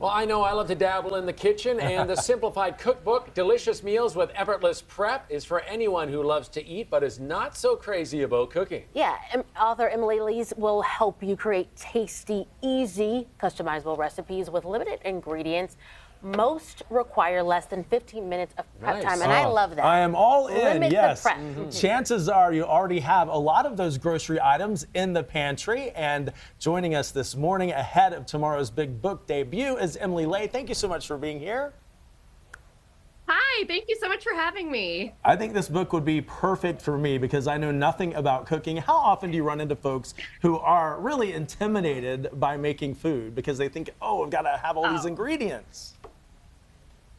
Well, I know I love to dabble in the kitchen, and the Simplified Cookbook, Delicious Meals with Effortless Prep, is for anyone who loves to eat but is not so crazy about cooking. Yeah, author Emily Ley will help you create tasty, easy, customizable recipes with limited ingredients. Most require less than 15 minutes of prep time, and I love that. I am all in, Limit yes. the prep. Chances are you already have a lot of those grocery items in the pantry. And joining us this morning ahead of tomorrow's big book debut is Emily Ley. Thank you so much for being here. Hi, thank you so much for having me. I think this book would be perfect for me because I know nothing about cooking. How often do you run into folks who are really intimidated by making food because they think, oh, I've got to have all these ingredients?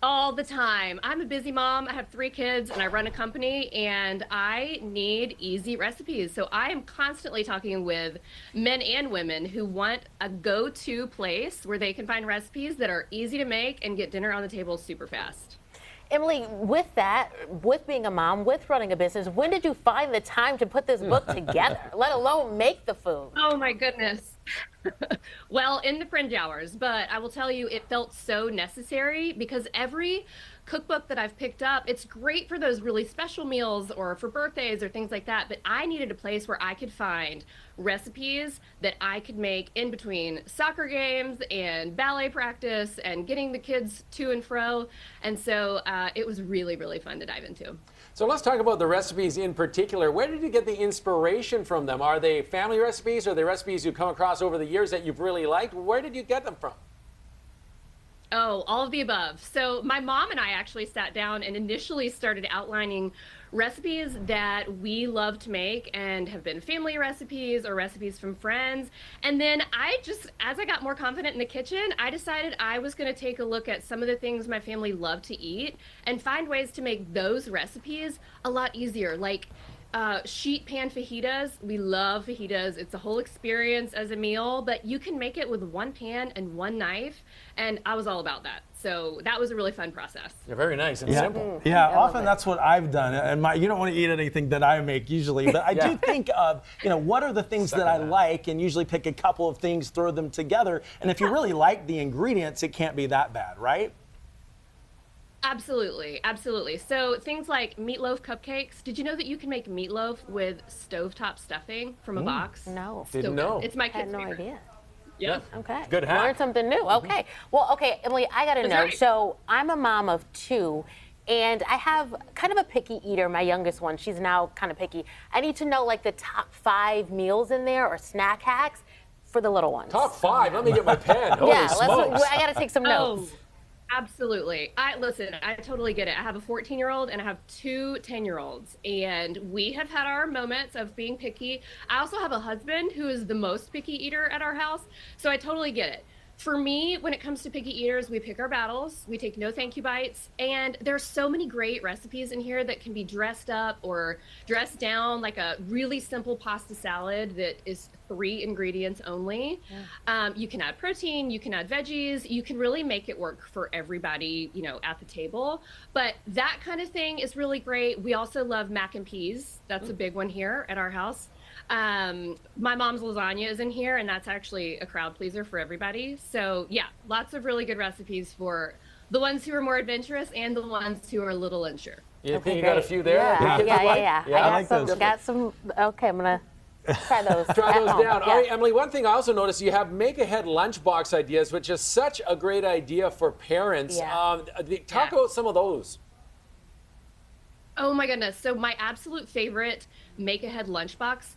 All the time. I'm a busy mom. I have 3 kids and I run a company and I need easy recipes. So I am constantly talking with men and women who want a go-to place where they can find recipes that are easy to make and get dinner on the table super fast. Emily, with that, with being a mom, with running a business, when did you find the time to put this book together, let alone make the food? Oh my goodness. Well, in the fringe hours, but I will tell you, it felt so necessary because every cookbook that I've picked up, it's great for those really special meals or for birthdays or things like that, but I needed a place where I could find recipes that I could make in between soccer games and ballet practice and getting the kids to and fro. And so it was really, really fun to dive into. So let's talk about the recipes in particular. Where did you get the inspiration from them? Are they family recipes? Are they recipes you come across over the years that you've really liked? Where did you get them from? Oh, all of the above. So my mom and I actually sat down and initially started outlining recipes that we love to make and have been family recipes or recipes from friends. And then as I got more confident in the kitchen, I decided I was going to take a look at some of the things my family loved to eat and find ways to make those recipes a lot easier. Like sheet pan fajitas. We love fajitas. It's a whole experience as a meal, but you can make it with 1 pan and 1 knife. And I was all about that. So that was a really fun process. They're very nice and simple. Yeah, often that's what I've done. And you don't want to eat anything that I make usually, but I do think of, what are the things that I like, and usually pick a couple of things, throw them together. And if you really like the ingredients, it can't be that bad, right? Absolutely, absolutely. So things like meatloaf cupcakes. Did you know that you can make meatloaf with stovetop stuffing from a box? No. Didn't know. It's my I had kid's no favorite. idea. Yeah. Okay. Good hack. Learn something new. Okay. Well, okay, Emily, I got to know. right. So I'm a mom of 2, and I have kind of a picky eater, my youngest one. She's now kind of picky. I need to know, like, the top 5 meals in there or snack hacks for the little ones. Top 5. Let me get my pen. Holy Yeah, smokes. I got to take some notes. Absolutely. Listen, I totally get it. I have a 14-year-old and I have 2 10-year-olds, and we have had our moments of being picky. I also have a husband who is the most picky eater at our house, so I totally get it. For me, when it comes to picky eaters, we pick our battles. We take no thank you bites. And there's so many great recipes in here that can be dressed up or dressed down, like a really simple pasta salad that is 3 ingredients only. You can add protein, you can add veggies, you can really make it work for everybody, at the table. But that kind of thing is really great. We also love mac and peas. That's a big one here at our house. My mom's lasagna is in here, and that's actually a crowd pleaser for everybody. So yeah, lots of really good recipes for the ones who are more adventurous and the ones who are a little unsure. You think you got a few there? Yeah. I got some. Okay, I'm going to try those. Try those down. Yeah. All right, Emily, one thing I also noticed, you have make-ahead lunchbox ideas, which is such a great idea for parents. Yeah. Talk about some of those. Oh my goodness. So my absolute favorite make-ahead lunchbox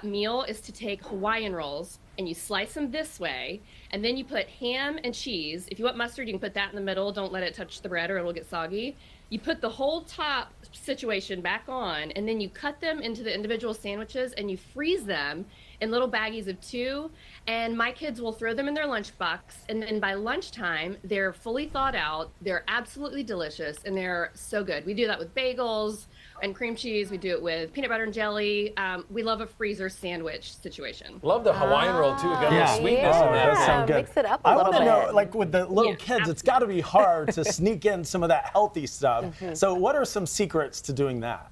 meal is to take Hawaiian rolls and you slice them this way, and then you put ham and cheese. If you want mustard, you can put that in the middle. Don't let it touch the bread or it'll get soggy. You put the whole top situation back on, and then you cut them into the individual sandwiches and you freeze them in little baggies of 2. And my kids will throw them in their lunchbox, and then by lunchtime, they're fully thawed out. They're absolutely delicious, and they're so good. We do that with bagels and cream cheese. We do it with peanut butter and jelly. We love a freezer sandwich situation. Love the Hawaiian roll, too. Got a little sweetness in Oh, there. that sounds good. Mix it up a I little want to know, bit. like with the little kids, it's got to be hard to sneak in some of that healthy stuff. So what are some secrets to doing that?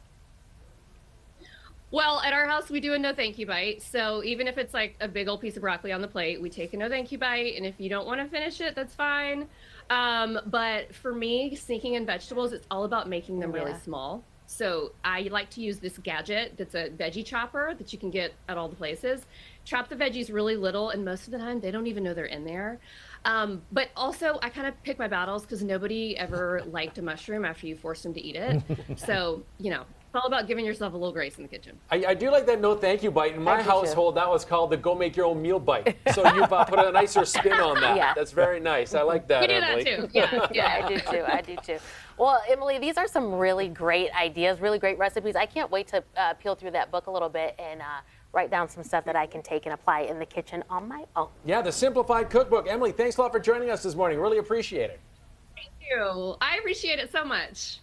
Well, at our house, we do a no thank you bite. So even if it's like a big old piece of broccoli on the plate, we take a no thank you bite. And if you don't want to finish it, that's fine. But for me, sneaking in vegetables, it's all about making them really small. So I like to use this gadget that's a veggie chopper that you can get at all the places. Chop the veggies really little, and most of the time they don't even know they're in there. But also, I kind of pick my battles because nobody ever liked a mushroom after you forced them to eat it. So, you know, it's all about giving yourself a little grace in the kitchen. I do like that no thank you bite. In my household, that was called the go make your own meal bite. So you've put a nicer spin on that. Yeah. That's very nice. I like that, We do Emily. that too. Yeah, yeah. I do too. I do too. Well, Emily, these are some really great ideas, really great recipes. I can't wait to peel through that book a little bit and write down some stuff that I can take and apply in the kitchen on my own. Yeah, the Simplified Cookbook. Emily, thanks a lot for joining us this morning. Really appreciate it. Thank you. I appreciate it so much.